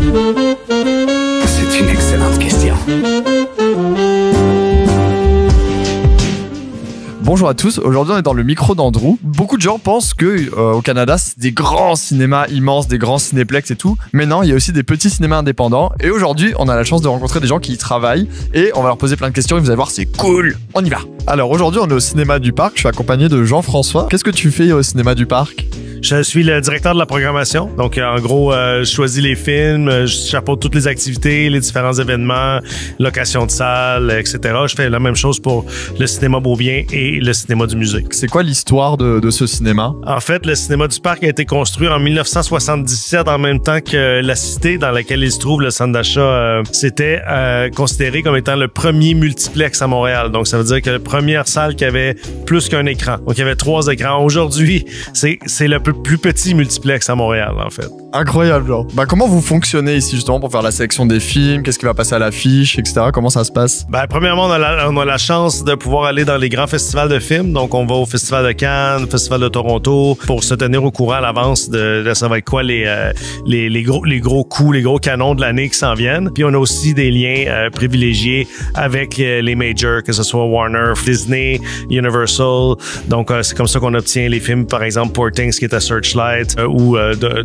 C'est une excellente question. Bonjour à tous, aujourd'hui on est dans le micro d'Andrew. Beaucoup de gens pensent que au Canada c'est des grands cinémas immenses, des grands cinéplex et tout, mais non, il y a aussi des petits cinémas indépendants. Et aujourd'hui on a la chance de rencontrer des gens qui y travaillent et on va leur poser plein de questions et vous allez voir, c'est cool. On y va. Alors aujourd'hui on est au cinéma du parc, je suis accompagné de Jean-François. Qu'est-ce que tu fais au cinéma du parc? Je suis le directeur de la programmation. Donc, en gros, je choisis les films, je chapeaute toutes les activités, les différents événements, location de salles, etc. Je fais la même chose pour le cinéma Beaubien et le cinéma du musée. C'est quoi l'histoire de ce cinéma? En fait, le cinéma du parc a été construit en 1977 en même temps que la cité dans laquelle il se trouve, le centre d'achat. C'était considéré comme étant le premier multiplex à Montréal. Donc, ça veut dire que la première salle qui avait plus qu'un écran. Donc, il y avait 3 écrans. Aujourd'hui, c'est le plus petit multiplex à Montréal, en fait. Incroyable, genre. Bah, comment vous fonctionnez ici, justement, pour faire la sélection des films? Qu'est-ce qui va passer à l'affiche, etc.? Comment ça se passe? Ben, premièrement, on a la chance de pouvoir aller dans les grands festivals de films. Donc, on va au Festival de Cannes, Festival de Toronto, pour se tenir au courant à l'avance de ça va être quoi les gros coups, les gros canons de l'année qui s'en viennent. Puis, on a aussi des liens privilégiés avec les majors, que ce soit Warner, Disney, Universal. Donc, c'est comme ça qu'on obtient les films, par exemple, Poor Things, qui est à Searchlight, ou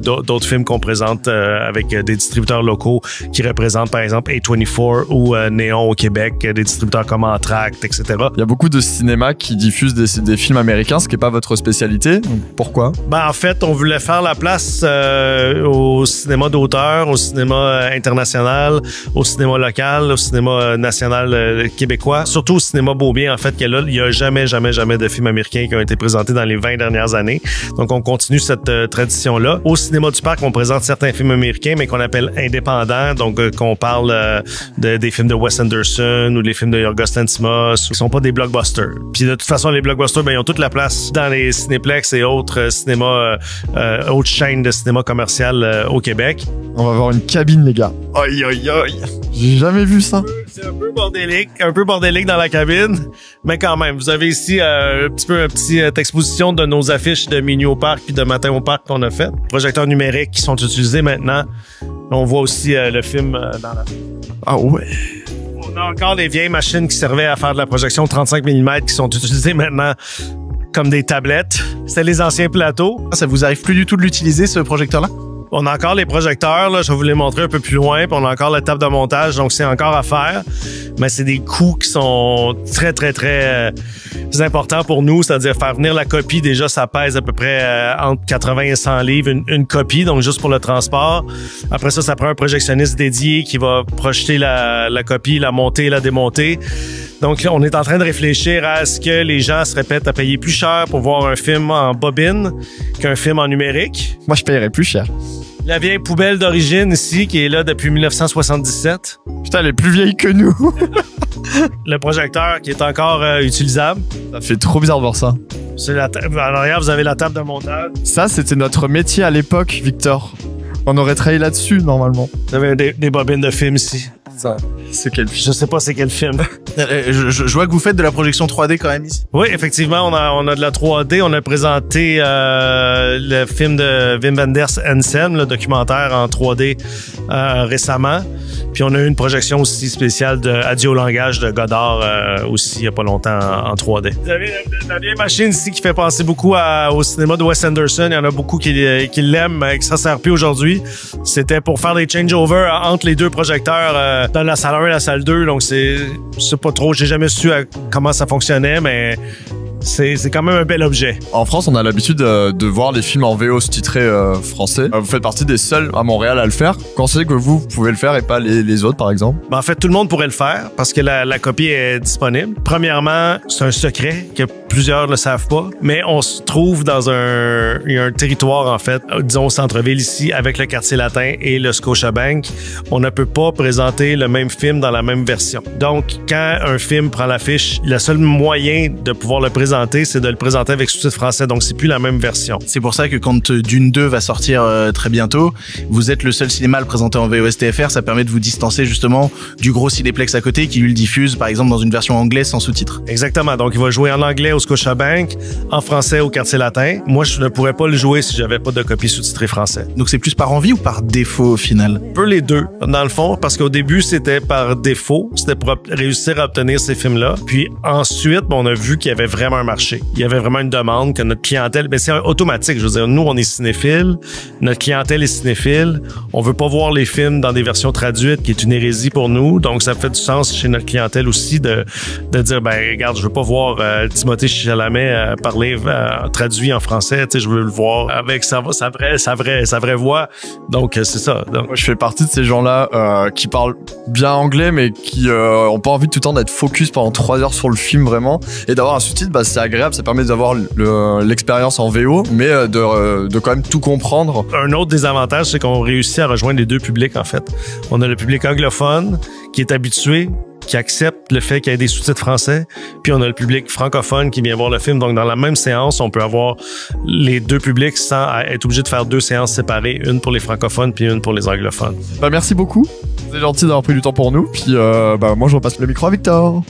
d'autres films qu'on présente avec des distributeurs locaux qui représentent, par exemple, A24 ou Néon au Québec, des distributeurs comme Entracte, etc. Il y a beaucoup de cinémas qui diffusent des films américains, ce qui n'est pas votre spécialité. Donc, pourquoi? Ben, en fait, on voulait faire la place au cinéma d'auteur, au cinéma international, au cinéma local, au cinéma national québécois, surtout au cinéma Beaubien, en fait, il n'y a jamais de films américains qui ont été présentés dans les 20 dernières années. Donc, on continue cette tradition-là. Au cinéma du parc, on présente certains films américains, mais qu'on appelle indépendants. Donc, qu'on parle des films de Wes Anderson ou des films de Yorgos Lanthimos, qui sont pas des blockbusters. Puis, de toute façon, les blockbusters, ben, ils ont toute la place dans les cinéplex et autres cinémas, autres chaînes de cinéma commercial au Québec. On va voir une cabine, les gars. Aïe, aïe, aïe. J'ai jamais vu ça. C'est un peu bordélique dans la cabine, mais quand même, vous avez ici une petite exposition de nos affiches de Minuit au parc puis de Matin au parc qu'on a fait. Projecteurs numériques qui sont utilisés maintenant. On voit aussi le film dans la... Ah ouais. On a encore les vieilles machines qui servaient à faire de la projection 35 mm qui sont utilisées maintenant comme des tablettes. C'était les anciens plateaux. Ça vous arrive plus du tout de l'utiliser, ce projecteur-là? On a encore les projecteurs, là, je vais vous les montrer un peu plus loin, puis on a encore la table de montage, donc c'est encore à faire. Mais c'est des coûts qui sont très importants pour nous, c'est-à-dire faire venir la copie, déjà ça pèse à peu près entre 80 et 100 livres, une copie, donc juste pour le transport. Après ça prend un projectionniste dédié qui va projeter la copie, la monter, la démonter. Donc, on est en train de réfléchir à ce que les gens se répètent à payer plus cher pour voir un film en bobine qu'un film en numérique. Moi, je paierais plus cher. La vieille poubelle d'origine ici, qui est là depuis 1977. Putain, elle est plus vieille que nous. Le projecteur qui est encore utilisable. Ça fait trop bizarre de voir ça. En arrière, vous avez la table de montage. Ça, c'était notre métier à l'époque, Victor. On aurait travaillé là-dessus, normalement. Vous avez des bobines de films ici. Ça, c'est quel film? Je sais pas c'est quel film. Je vois que vous faites de la projection 3D quand même ici. Oui, effectivement, on a de la 3D. On a présenté le film de Wim Wenders Ensem, le documentaire en 3D récemment. Puis on a eu une projection aussi spéciale de Adieu au langage de Godard aussi il y a pas longtemps en 3D. Vous avez la vieille machine ici qui fait penser beaucoup au cinéma de Wes Anderson. Il y en a beaucoup qui l'aiment, mais qui ne sert plus aujourd'hui. C'était pour faire des changeovers entre les deux projecteurs dans la salle 1 et la salle 2. Donc c'est pas trop, j'ai jamais su comment ça fonctionnait, mais c'est quand même un bel objet. En France, on a l'habitude de voir les films en VO sous-titrés français. Vous faites partie des seuls à Montréal à le faire. Quand c'est que vous pouvez le faire et pas les autres, par exemple? Ben, en fait, tout le monde pourrait le faire parce que la copie est disponible. Premièrement, c'est un secret que plusieurs ne savent pas, mais on se trouve dans un territoire, en fait, disons au centre-ville ici, avec le quartier latin et le Scotiabank. On ne peut pas présenter le même film dans la même version. Donc, quand un film prend l'affiche, le seul moyen de pouvoir le présenter, c'est de le présenter avec sous-titres français. Donc, c'est plus la même version. C'est pour ça que quand Dune 2 va sortir très bientôt, vous êtes le seul cinéma à le présenter en VOSTFR. Ça permet de vous distancer justement du gros cinéplex à côté qui lui le diffuse, par exemple, dans une version anglaise sans sous-titres. Exactement. Donc, il va jouer en anglais au Scotiabank en français au quartier latin. Moi, je ne pourrais pas le jouer si j'avais pas de copie sous-titrée français. Donc c'est plus par envie ou par défaut au final? Un peu les deux, dans le fond, parce qu'au début, c'était par défaut. C'était pour réussir à obtenir ces films-là. Puis ensuite, on a vu qu'il y avait vraiment un marché. Il y avait vraiment une demande que notre clientèle... Ben, c'est automatique. Je veux dire, nous, on est cinéphiles. Notre clientèle est cinéphile. On veut pas voir les films dans des versions traduites, qui est une hérésie pour nous. Donc, ça fait du sens chez notre clientèle aussi de dire, ben, regarde, je veux pas voir Timothée Chalamet parler traduit en français. Tu sais, je veux le voir avec sa vraie voix. Donc, c'est ça. Donc, moi, je fais partie de ces gens-là qui parlent bien anglais, mais qui ont pas envie tout le temps d'être focus pendant 3 heures sur le film vraiment. Et d'avoir un sous-titre, bah, c'est agréable. Ça permet d'avoir l'expérience en VO, mais de quand même tout comprendre. Un autre désavantage, c'est qu'on réussit à rejoindre les deux publics, en fait. On a le public anglophone qui est habitué, qui accepte le fait qu'il y ait des sous-titres français, puis on a le public francophone qui vient voir le film. Donc, dans la même séance, on peut avoir les deux publics sans être obligé de faire 2 séances séparées, une pour les francophones puis une pour les anglophones. Bah, merci beaucoup. C'est gentil d'avoir pris du temps pour nous. Puis moi, je repasse le micro à Victor.